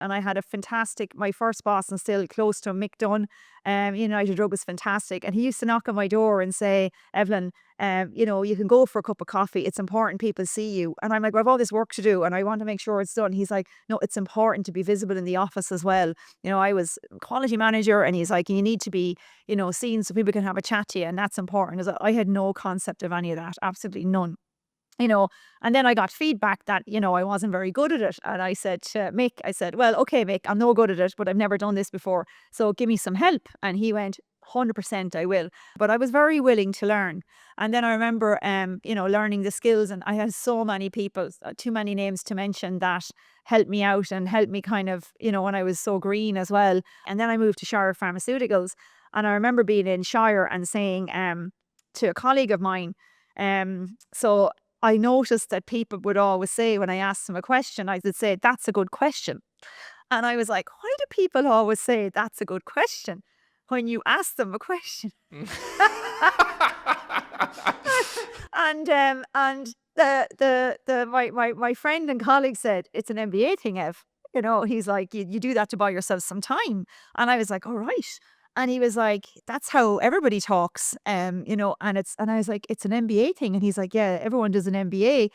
And I had a fantastic, my first boss, and still close to him, Mick Dunn, United Drug, was fantastic. And he used to knock on my door and say, Evelyn, you can go for a cup of coffee. It's important people see you. And I'm like, well, I've all this work to do and I want to make sure it's done. He's like, no, it's important to be visible in the office as well. I was quality manager, and he's like, you need to be, seen so people can have a chat to you. And that's important. I had no concept of any of that. Absolutely none. And then I got feedback that, I wasn't very good at it. And I said to Mick, I said, well, okay, Mick, I'm no good at it, but I've never done this before. So give me some help. And he went, 100% I will. But I was very willing to learn. And then I remember, learning the skills. And I had so many people, too many names to mention, that helped me out and helped me kind of, when I was so green as well. And then I moved to Shire Pharmaceuticals. And I remember being in Shire and saying to a colleague of mine, so I noticed that people would always say, when I asked them a question, I would say, that's a good question. And I was like, why do people always say that's a good question when you ask them a question? And my friend and colleague said, it's an MBA thing, Ev. He's like, you do that to buy yourself some time. And I was like, all right. And he was like, that's how everybody talks, and I was like, it's an MBA thing. And he's like, yeah, everyone does an MBA.